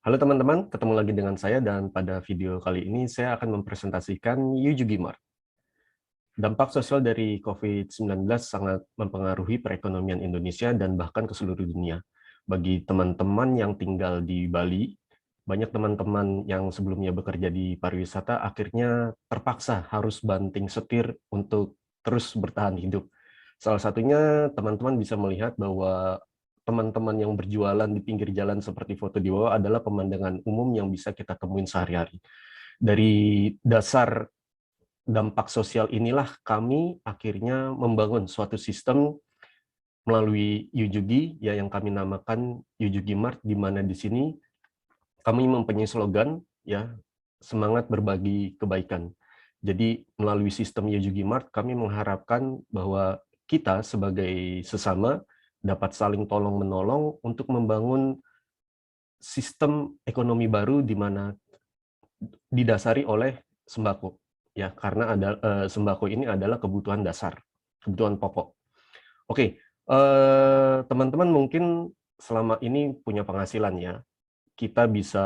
Halo teman-teman, ketemu lagi dengan saya dan pada video kali ini saya akan mempresentasikan Yujugi Mart. Dampak sosial dari COVID-19 sangat mempengaruhi perekonomian Indonesia dan bahkan ke seluruh dunia. Bagi teman-teman yang tinggal di Bali, banyak teman-teman yang sebelumnya bekerja di pariwisata akhirnya terpaksa harus banting setir untuk terus bertahan hidup. Salah satunya teman-teman bisa melihat bahwa teman-teman yang berjualan di pinggir jalan seperti foto di bawah adalah pemandangan umum yang bisa kita temuin sehari-hari. Dari dasar dampak sosial inilah kami akhirnya membangun suatu sistem melalui Yujugi ya yang kami namakan Yujugi Mart, di mana di sini kami mempunyai slogan ya, semangat berbagi kebaikan. Jadi melalui sistem Yujugi Mart kami mengharapkan bahwa kita sebagai sesama dapat saling tolong menolong untuk membangun sistem ekonomi baru di mana didasari oleh sembako ya, karena sembako ini adalah kebutuhan dasar, kebutuhan pokok. Oke, teman-teman mungkin selama ini punya penghasilan ya, kita bisa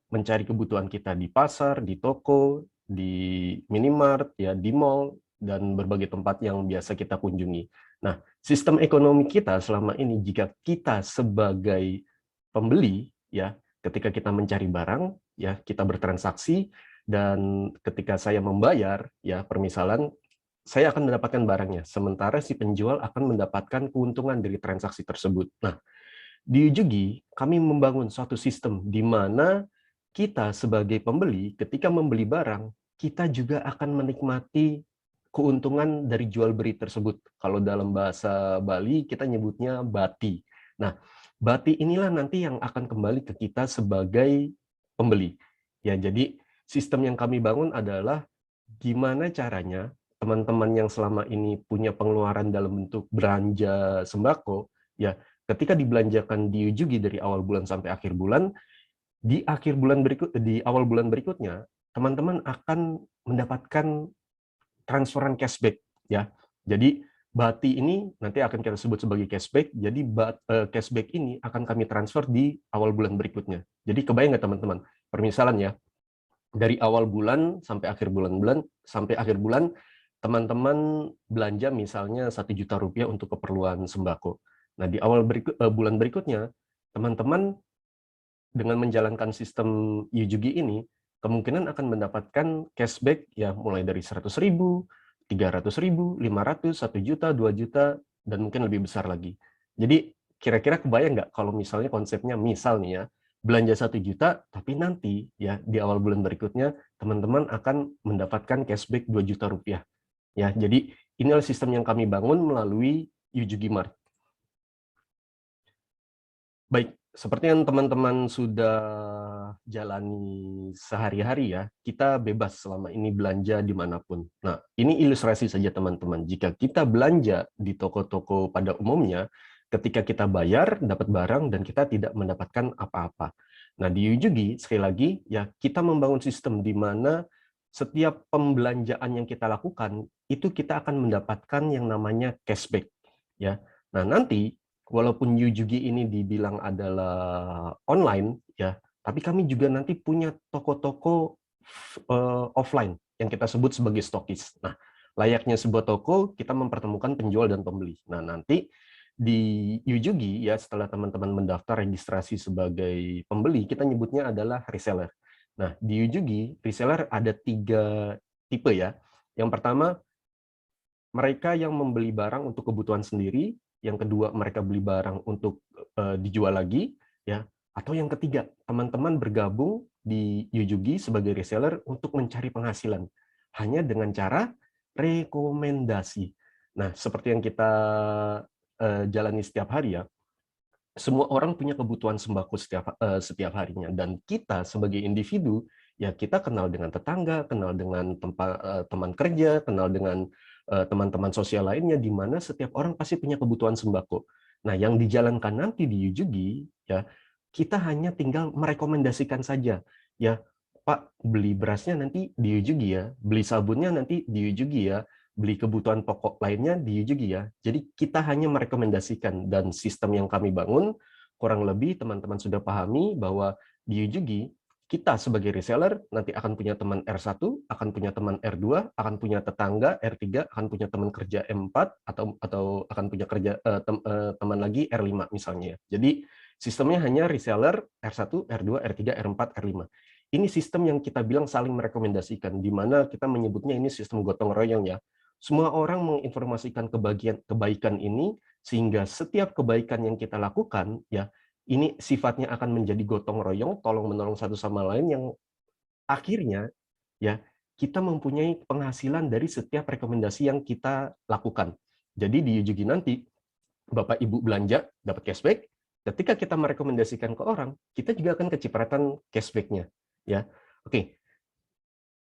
mencari kebutuhan kita di pasar, di toko, di minimart, ya, di mall, dan berbagai tempat yang biasa kita kunjungi. Nah, sistem ekonomi kita selama ini, jika kita sebagai pembeli, ya, ketika kita mencari barang, ya, kita bertransaksi, dan ketika saya membayar, ya, permisalan, saya akan mendapatkan barangnya, sementara si penjual akan mendapatkan keuntungan dari transaksi tersebut. Nah, di Yujugi, kami membangun suatu sistem di mana kita sebagai pembeli, ketika membeli barang, kita juga akan menikmati keuntungan dari jual beli tersebut. Kalau dalam bahasa Bali, kita nyebutnya bati. Nah, bati inilah nanti yang akan kembali ke kita sebagai pembeli. Ya, jadi sistem yang kami bangun adalah gimana caranya teman-teman yang selama ini punya pengeluaran dalam bentuk belanja sembako, ya, ketika dibelanjakan di Yujugi dari awal bulan sampai akhir bulan, di awal bulan berikutnya, teman-teman akan mendapatkan transferan cashback ya. Jadi Bati ini nanti akan kita sebut sebagai cashback. Jadi cashback ini akan kami transfer di awal bulan berikutnya. Jadi kebayang nggak teman-teman? Permisalan ya, dari awal bulan sampai akhir bulan teman-teman belanja misalnya 1 juta rupiah untuk keperluan sembako. Nah, di awal bulan berikutnya, teman-teman dengan menjalankan sistem Yujugi ini, kemungkinan akan mendapatkan cashback ya mulai dari 100.000, 300.000, 500, 1 juta, 2 juta, dan mungkin lebih besar lagi. Jadi kira-kira kebayang nggak kalau misalnya konsepnya misal nih ya, belanja 1 juta, tapi nanti ya di awal bulan berikutnya teman-teman akan mendapatkan cashback 2 juta rupiah. Ya, jadi inilah sistem yang kami bangun melalui Yujugi Mart. Baik, seperti yang teman-teman sudah jalani sehari-hari ya, kita bebas selama ini belanja dimanapun. Nah, ini ilustrasi saja teman-teman. Jika kita belanja di toko-toko pada umumnya, ketika kita bayar, dapat barang, dan kita tidak mendapatkan apa-apa. Nah, di Yujugi, sekali lagi, ya kita membangun sistem di mana setiap pembelanjaan yang kita lakukan, itu kita akan mendapatkan yang namanya cashback. Ya. Nah, nanti walaupun Yujugi ini dibilang adalah online ya, tapi kami juga nanti punya toko-toko offline yang kita sebut sebagai stokis. Nah, layaknya sebuah toko, kita mempertemukan penjual dan pembeli. Nah, nanti di Yujugi ya, setelah teman-teman mendaftar registrasi sebagai pembeli, kita nyebutnya adalah reseller. Nah, di Yujugi, reseller ada 3 tipe ya. Yang pertama, mereka yang membeli barang untuk kebutuhan sendiri, yang kedua mereka beli barang untuk dijual lagi, ya. Atau yang ketiga, teman-teman bergabung di Yujugi sebagai reseller untuk mencari penghasilan hanya dengan cara rekomendasi. Nah, seperti yang kita jalani setiap hari ya, semua orang punya kebutuhan sembako setiap harinya, dan kita sebagai individu ya kita kenal dengan tetangga, kenal dengan teman kerja, kenal dengan teman-teman sosial lainnya, di mana setiap orang pasti punya kebutuhan sembako. Nah, yang dijalankan nanti di Yujugi ya, kita hanya tinggal merekomendasikan saja ya, Pak, beli berasnya nanti di Yujugi ya, beli sabunnya nanti di Yujugi ya, beli kebutuhan pokok lainnya di Yujugi ya. Jadi kita hanya merekomendasikan, dan sistem yang kami bangun kurang lebih teman-teman sudah pahami bahwa di Yujugi, kita sebagai reseller nanti akan punya teman R1, akan punya teman R2, akan punya tetangga R3, akan punya teman kerja M4, atau akan punya teman lagi R5 misalnya. Jadi sistemnya hanya reseller R1, R2, R3, R4, R5. Ini sistem yang kita bilang saling merekomendasikan, di mana kita menyebutnya ini sistem gotong royong ya. Semua orang menginformasikan kebaikan ini, sehingga setiap kebaikan yang kita lakukan ya, ini sifatnya akan menjadi gotong royong, tolong-menolong satu sama lain, yang akhirnya ya kita mempunyai penghasilan dari setiap rekomendasi yang kita lakukan. Jadi di Yujugi nanti, Bapak Ibu belanja, dapat cashback, ketika kita merekomendasikan ke orang, kita juga akan kecipratan cashback-nya. Ya, oke.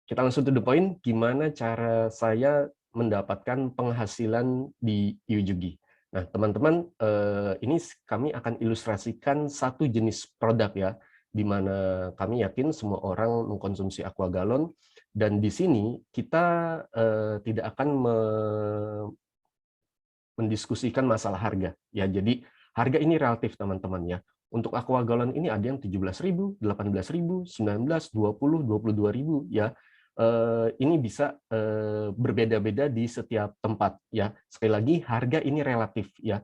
Kita langsung to the point, gimana cara saya mendapatkan penghasilan di Yujugi. Nah, teman-teman, ini kami akan ilustrasikan satu jenis produk ya, di mana kami yakin semua orang mengkonsumsi aqua galon, dan di sini kita tidak akan mendiskusikan masalah harga. Ya, jadi harga ini relatif teman-teman ya. Untuk aqua galon ini ada yang 17.000, 18.000, 19, 20, 22.000 ya. Ini bisa berbeda-beda di setiap tempat ya. Sekali lagi harga ini relatif ya.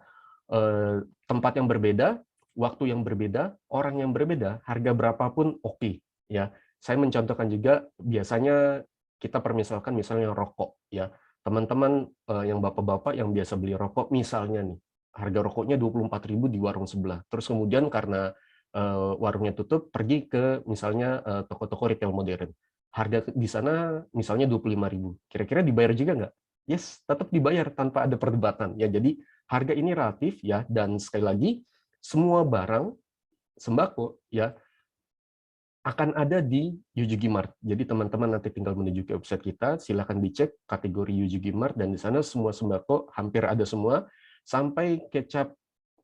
Tempat yang berbeda, waktu yang berbeda, orang yang berbeda, harga berapapun oke ya. Saya mencontohkan juga biasanya kita permisalkan misalnya rokok ya. Teman-teman yang bapak-bapak yang biasa beli rokok misalnya nih, harga rokoknya 24.000 di warung sebelah. Terus kemudian karena warungnya tutup, pergi ke misalnya toko-toko retail modern. Harga di sana misalnya 25.000. Kira-kira dibayar juga nggak? Yes, tetap dibayar tanpa ada perdebatan. Ya, jadi harga ini relatif ya, dan sekali lagi semua barang sembako ya akan ada di Yujugi Mart. Jadi teman-teman nanti tinggal menuju ke website kita, silakan dicek kategori Yujugi Mart, dan di sana semua sembako hampir ada semua, sampai kecap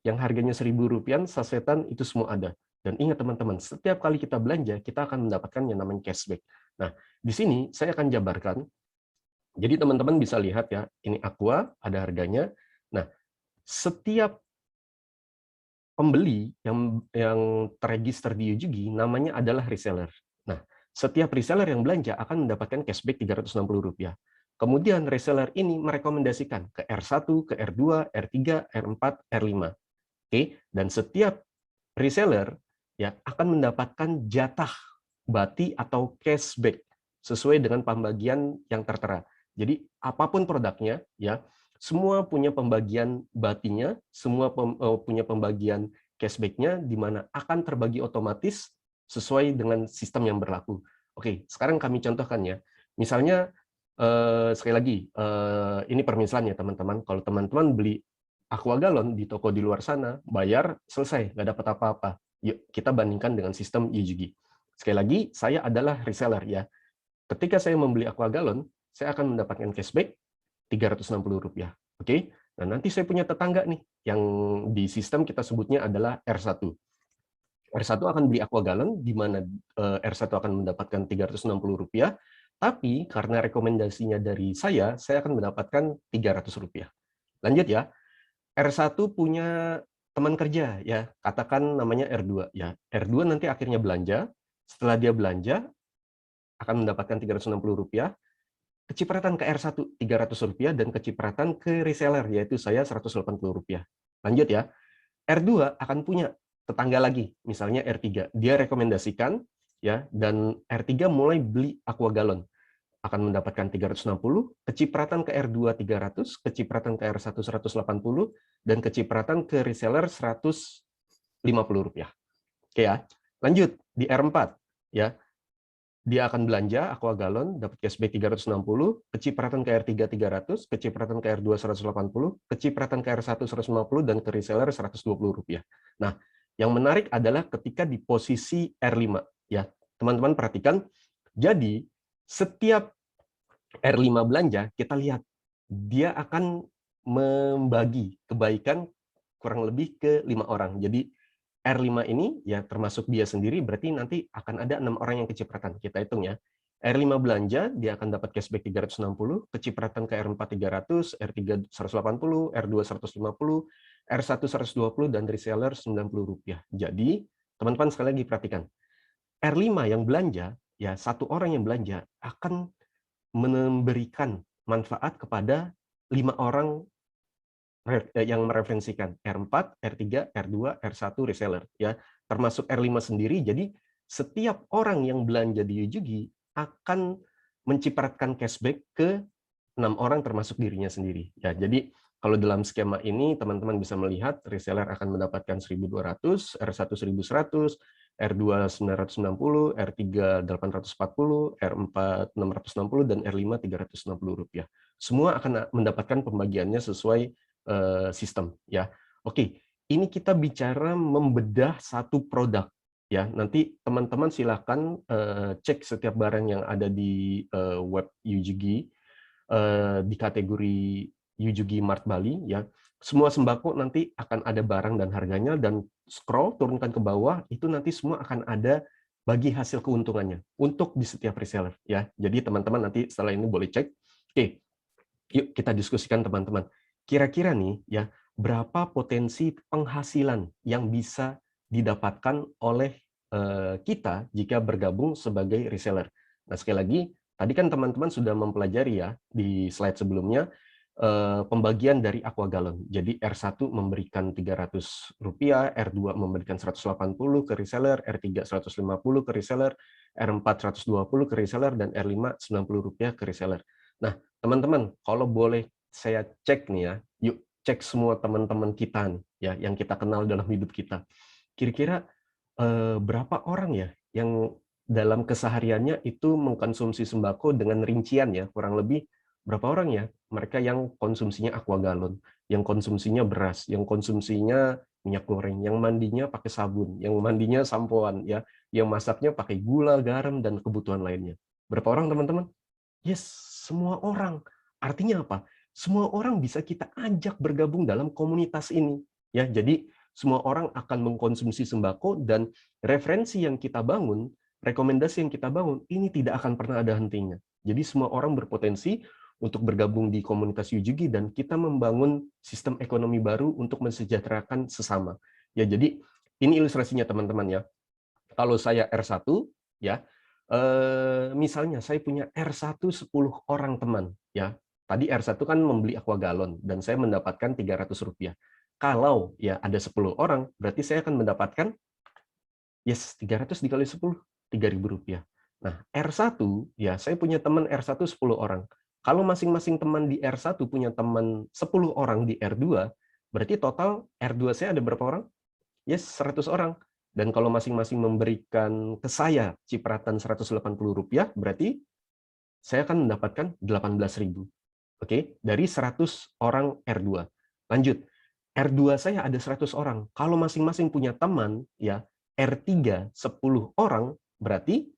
yang harganya Rp1.000 sasetan itu semua ada. Dan ingat teman-teman, setiap kali kita belanja, kita akan mendapatkan yang namanya cashback. Nah, di sini saya akan jabarkan. Jadi teman-teman bisa lihat ya, ini Aqua, ada harganya. Nah, setiap pembeli yang terregister di Yujugi namanya adalah reseller. Nah, setiap reseller yang belanja akan mendapatkan cashback Rp360. Kemudian reseller ini merekomendasikan ke R1, ke R2, R3, R4, R5. Oke, dan setiap reseller ya akan mendapatkan jatah bati atau cashback sesuai dengan pembagian yang tertera. Jadi apapun produknya ya, semua punya pembagian batinya, semua punya pembagian cashback-nya, di mana akan terbagi otomatis sesuai dengan sistem yang berlaku. Oke, sekarang kami contohkan ya. Misalnya sekali lagi ini permisalan ya teman-teman. Kalau teman-teman beli aqua galon di toko di luar sana, bayar, selesai, nggak dapat apa-apa. Yuk, kita bandingkan dengan sistem Yujugi. Sekali lagi, saya adalah reseller ya. Ketika saya membeli aqua galon, saya akan mendapatkan cashback Rp360. Oke? Nah, nanti saya punya tetangga nih, yang di sistem kita sebutnya adalah R1. R1 akan beli aqua galon, di mana R1 akan mendapatkan Rp360, tapi karena rekomendasinya dari saya akan mendapatkan Rp300. Lanjut ya. R1 punya teman kerja ya, katakan namanya R2 ya. R2 nanti akhirnya belanja, setelah dia belanja akan mendapatkan Rp360, kecipratan ke R1 Rp300, dan kecipratan ke reseller yaitu saya Rp180. Lanjut ya. R2 akan punya tetangga lagi, misalnya R3. Dia rekomendasikan ya, dan R3 mulai beli aqua galon, akan mendapatkan 360, kecipratan ke R2 300, kecipratan ke R1 180, dan kecipratan ke reseller Rp150. Oke ya. Lanjut di R4 ya. Dia akan belanja aqua galon, dapat cashback 360, kecipratan ke R3 300, kecipratan ke R2 180, kecipratan ke R1 150, dan ke reseller Rp120. Nah, yang menarik adalah ketika di posisi R5 ya. Teman-teman perhatikan, jadi setiap R5 belanja, kita lihat dia akan membagi kebaikan kurang lebih ke 5 orang. Jadi R5 ini ya termasuk dia sendiri, berarti nanti akan ada 6 orang yang kecipratan. Kita hitung ya. R5 belanja, dia akan dapat cashback 360, kecipratan ke R4 300, R3 180, R2 150, R1 120, dan reseller Rp90. Jadi, teman-teman sekali lagi perhatikan. R5 yang belanja, ya satu orang yang belanja akan memberikan manfaat kepada 5 orang yang mereferensikan R4, R3, R2, R1 reseller ya, termasuk R5 sendiri. Jadi setiap orang yang belanja di Yujugi akan mencipratkan cashback ke 6 orang termasuk dirinya sendiri. Ya, jadi kalau dalam skema ini teman-teman bisa melihat reseller akan mendapatkan 1.200, R1 1.100, R2 990, R3 840, R4 660 dan R5 Rp360. Semua akan mendapatkan pembagiannya sesuai sistem ya. Oke, ini kita bicara membedah satu produk ya. Nanti teman-teman silakan cek setiap barang yang ada di web Yujugi di kategori Yujugi Mart Bali ya. Semua sembako nanti akan ada barang dan harganya, dan scroll turunkan ke bawah itu nanti semua akan ada bagi hasil keuntungannya untuk di setiap reseller ya. Jadi teman-teman nanti setelah ini boleh cek. Oke, yuk kita diskusikan teman-teman. Kira-kira nih ya, berapa potensi penghasilan yang bisa didapatkan oleh kita jika bergabung sebagai reseller. Nah, sekali lagi, tadi kan teman-teman sudah mempelajari ya di slide sebelumnya pembagian dari aqua galon. Jadi R1 memberikan Rp300, R2 memberikan 180 ke reseller, R3 150 ke reseller, R4 120 ke reseller, dan R5 Rp90 ke reseller. Nah, teman-teman, kalau boleh saya cek nih ya, yuk cek semua teman-teman kita nih, ya, yang kita kenal dalam hidup kita. Kira-kira berapa orang ya yang dalam kesehariannya itu mengkonsumsi sembako dengan rincian ya, kurang lebih berapa orang ya mereka yang konsumsinya aqua galon, yang konsumsinya beras, yang konsumsinya minyak goreng, yang mandinya pakai sabun, yang mandinya sampoan ya, yang masaknya pakai gula, garam, dan kebutuhan lainnya. Berapa orang teman-teman? Yes, semua orang. Artinya apa? Semua orang bisa kita ajak bergabung dalam komunitas ini. Ya, jadi semua orang akan mengkonsumsi sembako, dan referensi yang kita bangun, rekomendasi yang kita bangun, ini tidak akan pernah ada hentinya. Jadi semua orang berpotensi untuk bergabung di komunitas Yujugi, dan kita membangun sistem ekonomi baru untuk mensejahterakan sesama. Ya, jadi ini ilustrasinya teman-teman ya. Kalau saya R1 ya, misalnya saya punya R1 10 orang teman ya. Tadi R1 kan membeli aqua galon dan saya mendapatkan Rp300. Kalau ya ada 10 orang, berarti saya akan mendapatkan yes 300 dikali 10, Rp3.000. Nah, R1 ya, saya punya teman R1 10 orang. Kalau masing-masing teman di R1 punya teman 10 orang di R2, berarti total R2 saya ada berapa orang? Yes, 100 orang. Dan kalau masing-masing memberikan ke saya cipratan Rp180, berarti saya akan mendapatkan 18.000. Oke, dari 100 orang R2. Lanjut, R2 saya ada 100 orang. Kalau masing-masing punya teman, ya R3 10 orang, berarti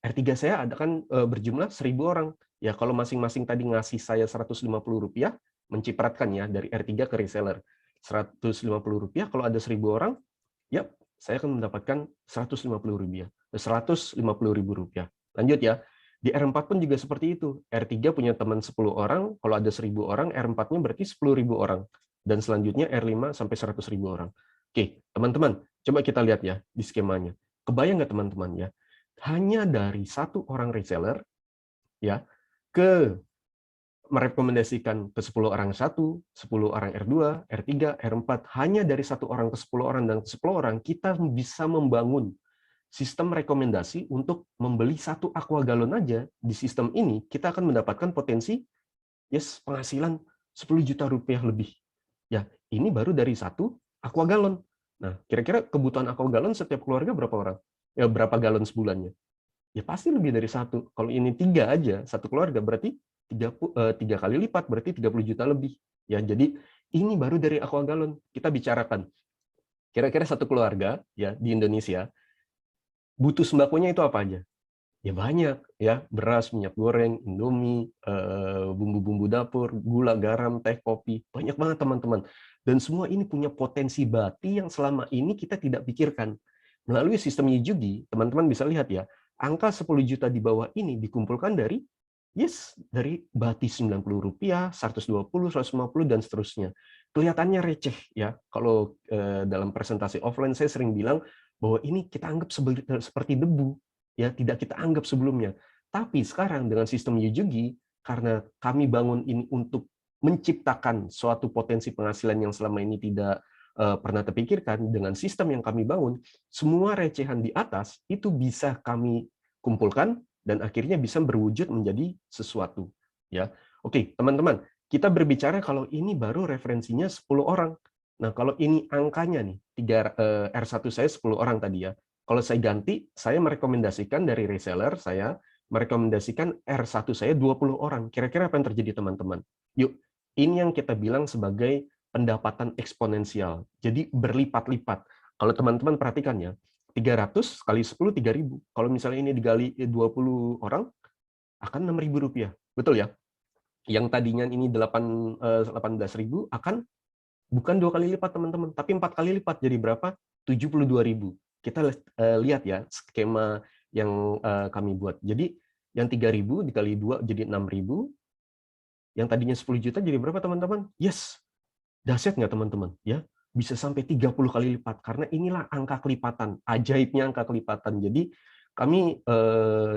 R3 saya ada kan berjumlah 1.000 orang. Ya, kalau masing-masing tadi ngasih saya Rp150, mencipratkan ya dari R3 ke reseller. Rp150, kalau ada 1.000 orang, ya, saya akan mendapatkan Rp150.000. Rp150.000. Lanjut ya. Di R4 pun juga seperti itu. R3 punya teman 10 orang, kalau ada 1.000 orang, R4-nya berarti 10.000 orang. Dan selanjutnya R5 sampai 100.000 orang. Oke, teman-teman, coba kita lihat ya di skemanya. Kebayang nggak teman-teman ya? Hanya dari satu orang reseller ya ke merekomendasikan ke 10 orang R1, 10 orang R2, R3, R4, hanya dari satu orang ke 10 orang dan ke 10 orang, kita bisa membangun sistem rekomendasi untuk membeli satu aqua galon aja. Di sistem ini, kita akan mendapatkan potensi yes penghasilan Rp10 juta lebih. Ya, ini baru dari satu aqua galon. Nah, kira-kira kebutuhan aqua galon setiap keluarga berapa orang? Ya, berapa galon sebulannya? Ya pasti lebih dari satu. Kalau ini 3 aja, satu keluarga, berarti 3 kali lipat, berarti 30 juta lebih. Ya, jadi ini baru dari aqua galon. Kita bicarakan, kira-kira satu keluarga ya di Indonesia, butuh sembakonya itu apa aja? Ya banyak, ya beras, minyak goreng, Indomie, bumbu-bumbu dapur, gula, garam, teh, kopi, banyak banget teman-teman. Dan semua ini punya potensi bati yang selama ini kita tidak pikirkan. Melalui sistem Yujugi, teman-teman bisa lihat ya, angka 10 juta di bawah ini dikumpulkan dari dari bati Rp90, 120, 150, dan seterusnya. Kelihatannya receh ya. Kalau dalam presentasi offline saya sering bilang bahwa ini kita anggap seperti debu, ya tidak kita anggap sebelumnya. Tapi sekarang dengan sistem Yujugi, karena kami bangun ini untuk menciptakan suatu potensi penghasilan yang selama ini tidak pernah terpikirkan, dengan sistem yang kami bangun, semua recehan di atas itu bisa kami kumpulkan dan akhirnya bisa berwujud menjadi sesuatu. Ya, oke teman-teman, kita berbicara kalau ini baru referensinya 10 orang. Nah, kalau ini angkanya nih, R1 saya 10 orang tadi ya. Kalau saya ganti, saya merekomendasikan dari reseller, saya merekomendasikan R1 saya 20 orang. Kira-kira apa yang terjadi teman-teman? Yuk, ini yang kita bilang sebagai pendapatan eksponensial. Jadi berlipat-lipat. Kalau teman-teman perhatikan ya, 300 kali 10, 3.000. Kalau misalnya ini digali 20 orang, akan Rp6.000. Betul ya? Yang tadinya ini 18.000 akan bukan 2 kali lipat teman-teman, tapi 4 kali lipat. Jadi berapa? 72.000. Kita lihat ya skema yang kami buat. Jadi yang 3.000 dikali 2 jadi 6.000. Yang tadinya 10 juta jadi berapa teman-teman? Yes. Dahsyat nggak teman-teman? Ya, bisa sampai 30 kali lipat. Karena inilah angka kelipatan, ajaibnya angka kelipatan. Jadi kami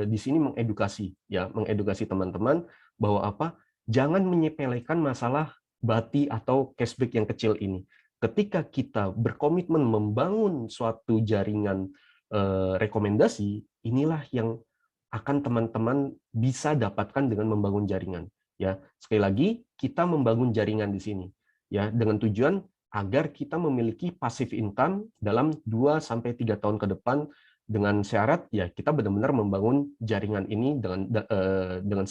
di sini mengedukasi ya, mengedukasi teman-teman bahwa apa? Jangan menyepelekan masalah bati atau cashback yang kecil ini. Ketika kita berkomitmen membangun suatu jaringan rekomendasi, inilah yang akan teman-teman bisa dapatkan dengan membangun jaringan. Ya, sekali lagi kita membangun jaringan di sini ya dengan tujuan agar kita memiliki passive income dalam 2 sampai 3 tahun ke depan dengan syarat ya kita benar-benar membangun jaringan ini dengan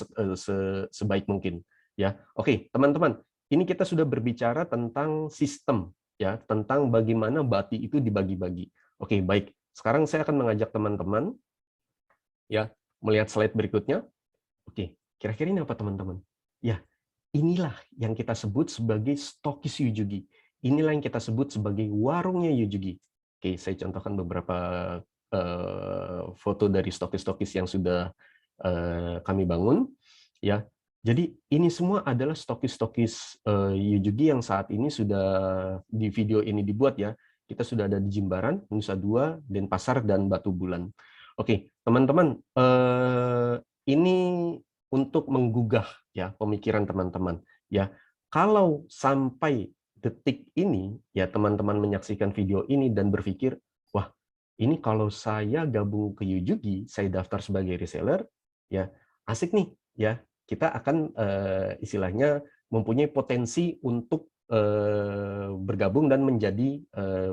sebaik mungkin ya. Oke, teman-teman, ini kita sudah berbicara tentang sistem ya, tentang bagaimana bati itu dibagi-bagi. Oke, baik. Sekarang saya akan mengajak teman-teman ya melihat slide berikutnya. Oke, kira-kira ini apa teman-teman? Ya, inilah yang kita sebut sebagai stokis Yujugi. Inilah yang kita sebut sebagai warungnya Yujugi. Oke, saya contohkan beberapa foto dari stokis-stokis yang sudah kami bangun. Ya, jadi ini semua adalah stokis-stokis Yujugi yang saat ini sudah di video ini dibuat ya. Kita sudah ada di Jimbaran, Nusa Dua, Denpasar, dan Batu Bulan. Oke, teman-teman, ini untuk menggugah ya pemikiran teman-teman ya. Kalau sampai detik ini ya teman-teman menyaksikan video ini dan berpikir, wah, ini kalau saya gabung ke Yujugi, saya daftar sebagai reseller, ya asik nih ya. Kita akan istilahnya mempunyai potensi untuk bergabung dan menjadi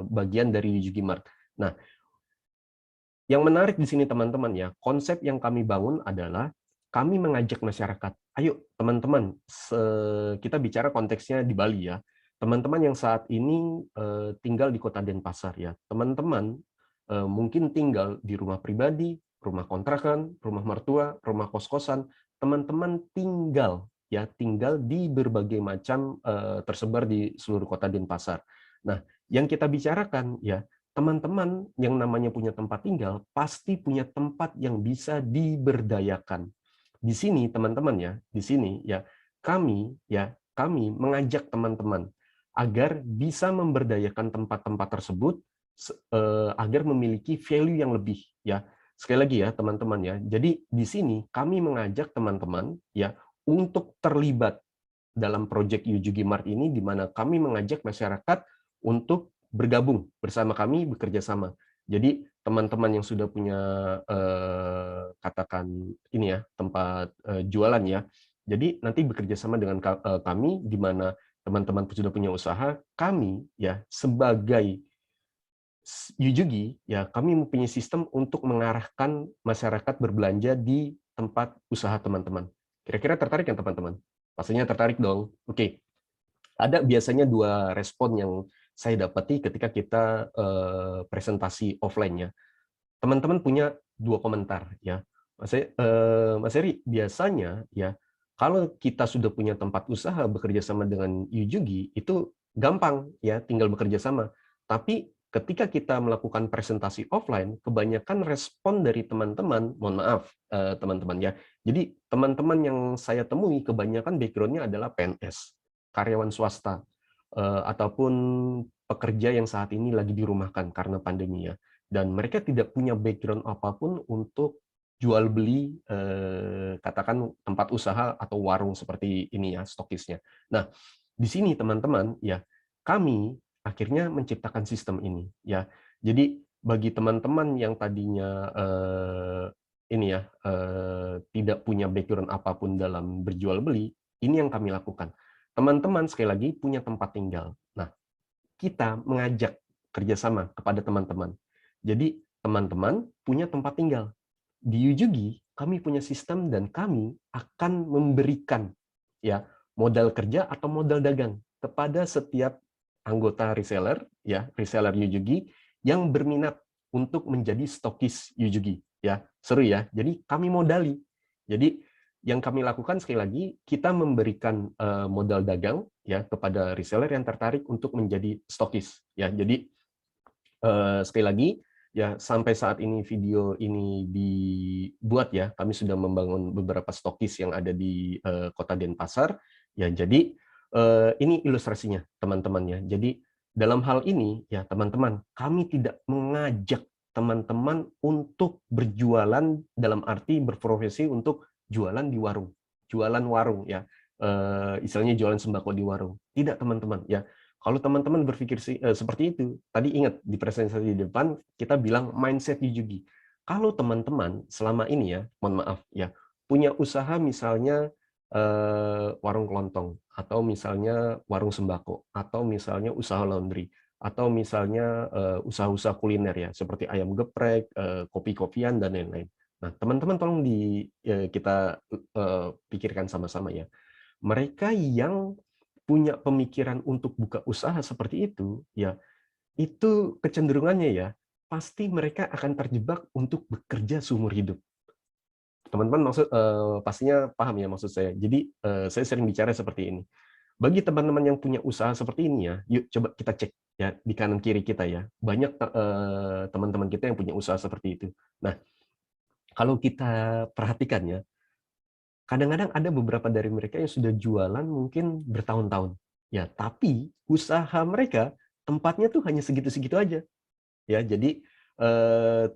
bagian dari Yujugi Mart. Nah, yang menarik di sini teman-teman ya, konsep yang kami bangun adalah kami mengajak masyarakat, ayo teman-teman, kita bicara konteksnya di Bali ya, teman-teman yang saat ini tinggal di kota Denpasar ya, teman-teman mungkin tinggal di rumah pribadi, rumah kontrakan, rumah mertua, rumah kos-kosan, teman-teman tinggal ya, tinggal di berbagai macam tersebar di seluruh kota Denpasar. Nah, yang kita bicarakan ya, teman-teman yang namanya punya tempat tinggal pasti punya tempat yang bisa diberdayakan. Di sini teman-teman ya, di sini ya kami mengajak teman-teman agar bisa memberdayakan tempat-tempat tersebut agar memiliki value yang lebih ya. Sekali lagi ya teman-teman ya. Jadi di sini kami mengajak teman-teman ya untuk terlibat dalam proyek Yujugi Mart ini, di mana kami mengajak masyarakat untuk bergabung bersama kami, bekerja sama. Jadi teman-teman yang sudah punya katakan ini ya tempat jualan ya, jadi nanti bekerja sama dengan kami, di mana teman-teman sudah punya usaha, kami ya sebagai Yujugi ya kami mempunyai sistem untuk mengarahkan masyarakat berbelanja di tempat usaha teman-teman. Kira-kira tertarik kan teman-teman? Pastinya tertarik dong. Oke. Ada biasanya 2 respon yang saya dapati ketika kita presentasi offline ya. Teman-teman punya 2 komentar ya. Mas Heri, biasanya ya kalau kita sudah punya tempat usaha bekerja sama dengan Yujugi itu gampang ya, tinggal bekerja sama. Tapi ketika kita melakukan presentasi offline, kebanyakan respon dari teman-teman, mohon maaf teman-teman ya. Jadi teman-teman yang saya temui kebanyakan background-nya adalah PNS, karyawan swasta, ataupun pekerja yang saat ini lagi dirumahkan karena pandemi ya. dan mereka tidak punya background apapun untuk jual beli, katakan tempat usaha atau warung seperti ini ya, stokisnya. Nah, di sini teman-teman ya, kami akhirnya menciptakan sistem ini ya. Jadi bagi teman-teman yang tadinya ini ya, tidak punya background apapun dalam berjual beli, ini yang kami lakukan. Teman-teman sekali lagi punya tempat tinggal. Nah, kita mengajak kerjasama kepada teman-teman. Jadi teman-teman punya tempat tinggal. Di Yujugi kami punya sistem dan kami akan memberikan ya modal kerja atau modal dagang kepada setiap anggota reseller ya, reseller Yujugi yang berminat untuk menjadi stokis Yujugi ya. Seru ya. Jadi kami modali. Jadi yang kami lakukan sekali lagi, kita memberikan modal dagang ya kepada reseller yang tertarik untuk menjadi stokis ya. Jadi sekali lagi ya, sampai saat ini video ini dibuat ya, kami sudah membangun beberapa stokis yang ada di Kota Denpasar ya. Jadi ini ilustrasinya teman-teman ya. Jadi dalam hal ini ya teman-teman, kami tidak mengajak teman-teman untuk berjualan dalam arti berprofesi untuk jualan di warung, jualan warung ya, istilahnya jualan sembako di warung. Tidak teman-teman ya. Kalau teman-teman berpikir seperti itu, tadi ingat di presentasi di depan kita bilang mindset Yujugi. Kalau teman-teman selama ini ya, mohon maaf ya, punya usaha misalnya warung kelontong, atau misalnya warung sembako, atau misalnya usaha laundry, atau misalnya usaha-usaha kuliner ya, seperti ayam geprek, kopi-kopian dan lain-lain. Nah, teman-teman tolong kita pikirkan sama-sama ya. Mereka yang punya pemikiran untuk buka usaha seperti itu, ya itu kecenderungannya ya, pasti mereka akan terjebak untuk bekerja seumur hidup. Teman-teman pastinya paham ya maksud saya. Jadi saya sering bicara seperti ini. Bagi teman-teman yang punya usaha seperti ini ya, yuk coba kita cek ya di kanan kiri kita ya. Banyak teman-teman kita yang punya usaha seperti itu. Nah, kalau kita perhatikan ya, kadang-kadang ada beberapa dari mereka yang sudah jualan mungkin bertahun-tahun. Ya, tapi usaha mereka tempatnya tuh hanya segitu-segitu aja. Ya, jadi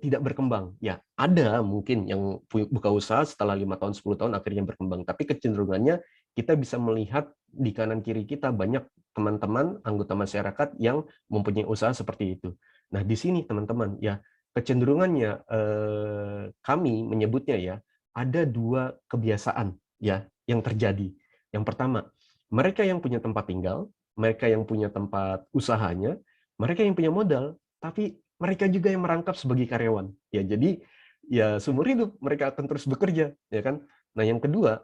tidak berkembang. Ya, ada mungkin yang buka usaha setelah 5 tahun, 10 tahun akhirnya berkembang. Tapi kecenderungannya kita bisa melihat di kanan kiri kita banyak teman-teman anggota masyarakat yang mempunyai usaha seperti itu. Nah, di sini teman-teman ya, kecenderungannya kami menyebutnya ya, ada dua kebiasaan ya yang terjadi. Yang pertama, mereka yang punya tempat tinggal, mereka yang punya tempat usahanya, mereka yang punya modal, tapi mereka juga yang merangkap sebagai karyawan. Ya, jadi ya seumur hidup mereka akan terus bekerja, ya kan? Nah, yang kedua,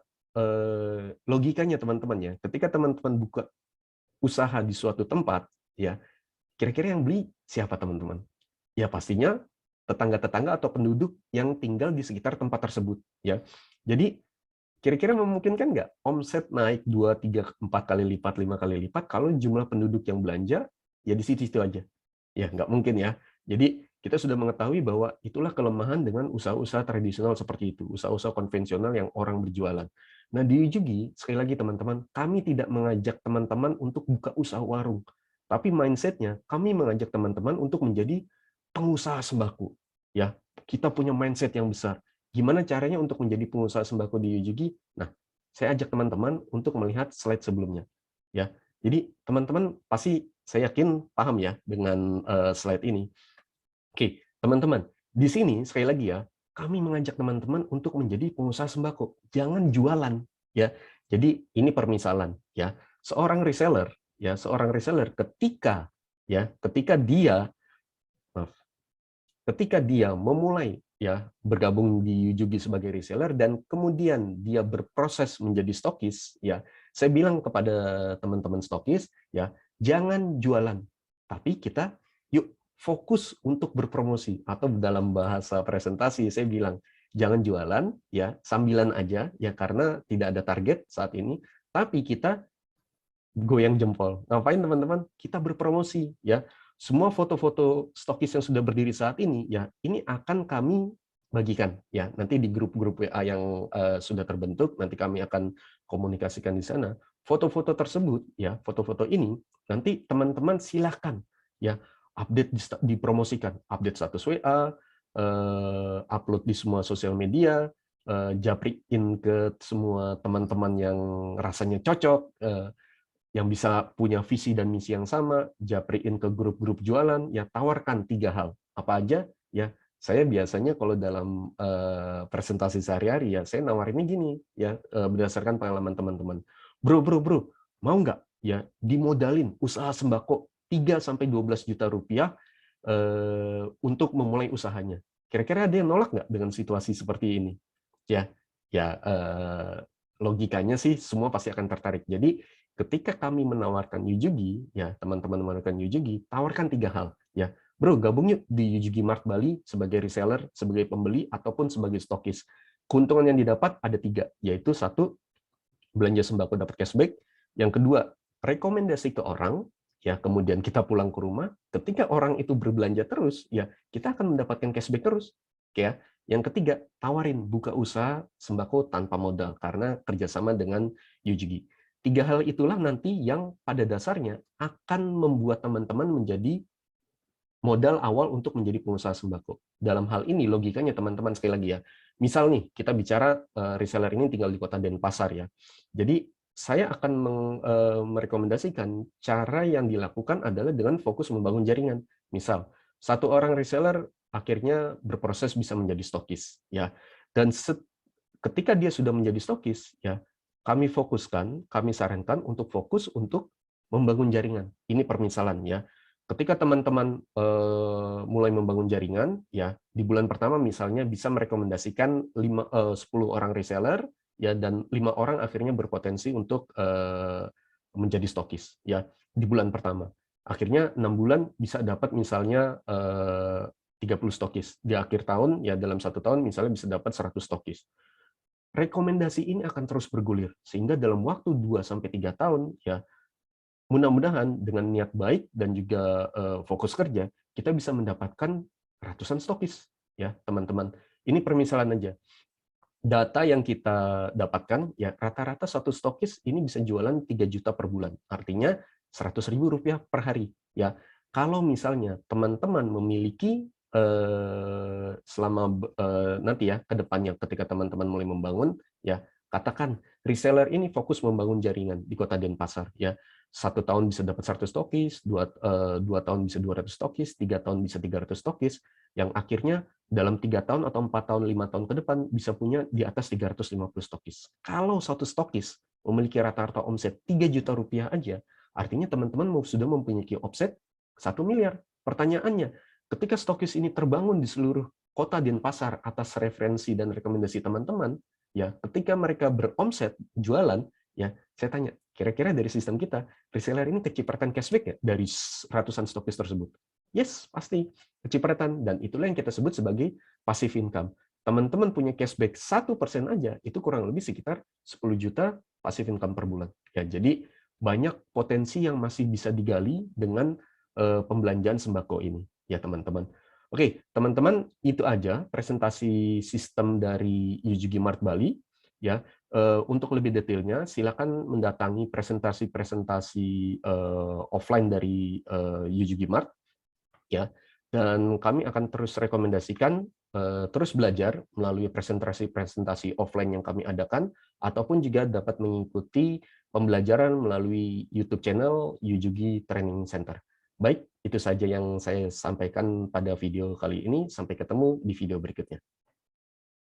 logikanya teman-teman ya, ketika teman-teman buka usaha di suatu tempat, ya, kira-kira yang beli siapa teman-teman? Ya pastinya tetangga-tetangga atau penduduk yang tinggal di sekitar tempat tersebut, ya. Jadi kira-kira memungkinkan nggak omset naik 2, 3, 4 kali lipat, 5 kali lipat kalau jumlah penduduk yang belanja ya di situ-situ aja? Ya nggak mungkin ya. Jadi kita sudah mengetahui bahwa itulah kelemahan dengan usaha-usaha tradisional seperti itu, usaha-usaha konvensional yang orang berjualan. Nah, di Yujugi, sekali lagi teman-teman, kami tidak mengajak teman-teman untuk buka usaha warung. Tapi mindset-nya, kami mengajak teman-teman untuk menjadi pengusaha sembako. Ya, kita punya mindset yang besar. Gimana caranya untuk menjadi pengusaha sembako di Yujugi? Nah, saya ajak teman-teman untuk melihat slide sebelumnya. Ya, jadi teman-teman pasti saya yakin paham ya dengan slide ini. Oke, teman-teman, di sini sekali lagi ya, kami mengajak teman-teman untuk menjadi pengusaha sembako. Jangan jualan, ya. Jadi ini permisalan, ya. Seorang reseller ketika dia maaf, ketika dia memulai ya bergabung di Yujugi sebagai reseller dan kemudian dia berproses menjadi stokis, ya. Saya bilang kepada teman-teman stokis, ya, jangan jualan, tapi kita yuk fokus untuk berpromosi, atau dalam bahasa presentasi saya bilang jangan jualan ya, sambilan aja ya, karena tidak ada target saat ini, tapi kita goyang jempol. Ngapain teman-teman? Kita berpromosi ya. Semua foto-foto stokis yang sudah berdiri saat ini ya, ini akan kami bagikan ya. Nanti di grup-grup WA yang sudah terbentuk, nanti kami akan komunikasikan di sana. Foto-foto tersebut ya, foto-foto ini nanti teman-teman silahkan ya update dipromosikan, update status WA, upload di semua sosial media, japriin ke semua teman-teman yang rasanya cocok, yang bisa punya visi dan misi yang sama, japriin ke grup-grup jualan, ya tawarkan 3 hal. Apa aja? Ya, saya biasanya kalau dalam presentasi sehari-hari ya saya nawarinnya gini ya, berdasarkan pengalaman teman-teman. Bro, mau nggak ya dimodalin usaha sembako 3 sampai 12 juta rupiah untuk memulai usahanya. Kira-kira ada yang nolak nggak dengan situasi seperti ini? Ya, ya logikanya sih semua pasti akan tertarik. Jadi ketika kami menawarkan Yujugi, ya teman-teman menawarkan Yujugi, tawarkan 3 hal. Ya, bro, gabung yuk di Yujugi Mart Bali sebagai reseller, sebagai pembeli ataupun sebagai stokis. Keuntungan yang didapat ada 3, yaitu 1, belanja sembako dapat cashback. Yang kedua, rekomendasi ke orang, ya kemudian kita pulang ke rumah. Ketika orang itu berbelanja terus, ya kita akan mendapatkan cashback terus. Ya. Yang ketiga, tawarin buka usaha sembako tanpa modal karena kerjasama dengan Yujugi. 3 hal itulah nanti yang pada dasarnya akan membuat teman-teman menjadi modal awal untuk menjadi pengusaha sembako. Dalam hal ini logikanya teman-teman sekali lagi ya. Misal nih kita bicara reseller ini tinggal di Kota Denpasar ya. Jadi saya akan merekomendasikan cara yang dilakukan adalah dengan fokus membangun jaringan. Misal satu orang reseller akhirnya berproses bisa menjadi stokis ya. Dan ketika dia sudah menjadi stokis ya, kami sarankan untuk fokus untuk membangun jaringan. Ini permisalan ya. Ketika teman-teman mulai membangun jaringan, ya di bulan pertama misalnya bisa merekomendasikan 10 orang reseller, ya dan 5 orang akhirnya berpotensi untuk menjadi stokis, ya di bulan pertama. Akhirnya 6 bulan bisa dapat misalnya 30 stokis. Di akhir tahun, ya dalam 1 tahun misalnya bisa dapat 100 stokis. Rekomendasi ini akan terus bergulir, sehingga dalam waktu 2-3 tahun, ya mudah-mudahan dengan niat baik dan juga fokus kerja, kita bisa mendapatkan ratusan stokis, ya teman-teman. Ini permisalan aja. Data yang kita dapatkan, ya rata-rata satu stokis ini bisa jualan 3 juta per bulan. Artinya 100.000 rupiah per hari. Ya, kalau misalnya teman-teman memiliki selama nanti ya ke depannya ketika teman-teman mulai membangun, ya katakan reseller ini fokus membangun jaringan di Kota Denpasar, ya 1 tahun bisa dapat 100 stokis, 2 tahun bisa 200 stokis, 3 tahun bisa 300 stokis, yang akhirnya dalam 3 tahun atau 4 tahun, 5 tahun ke depan bisa punya di atas 350 stokis. Kalau satu stokis memiliki rata-rata omset 3 juta rupiah aja, artinya teman-teman sudah mempunyai omset 1 miliar. Pertanyaannya, ketika stokis ini terbangun di seluruh Kota Denpasar atas referensi dan rekomendasi teman-teman, ya ketika mereka beromset jualan, ya saya tanya, kira-kira dari sistem kita, reseller ini kecipratan cashback ya dari ratusan stokis tersebut? Yes, pasti kecipratan, dan itulah yang kita sebut sebagai passive income. Teman-teman punya cashback 1% aja, itu kurang lebih sekitar 10 juta passive income per bulan. Ya, jadi banyak potensi yang masih bisa digali dengan pembelanjaan sembako ini, ya teman-teman. Oke, teman-teman, itu aja presentasi sistem dari Yujugi Mart Bali. Ya, untuk lebih detailnya, silakan mendatangi presentasi-presentasi offline dari Yujugi Mart. Ya, dan kami akan terus rekomendasikan terus belajar melalui presentasi-presentasi offline yang kami adakan, ataupun juga dapat mengikuti pembelajaran melalui YouTube channel Yujugi Training Center. Baik, itu saja yang saya sampaikan pada video kali ini. Sampai ketemu di video berikutnya.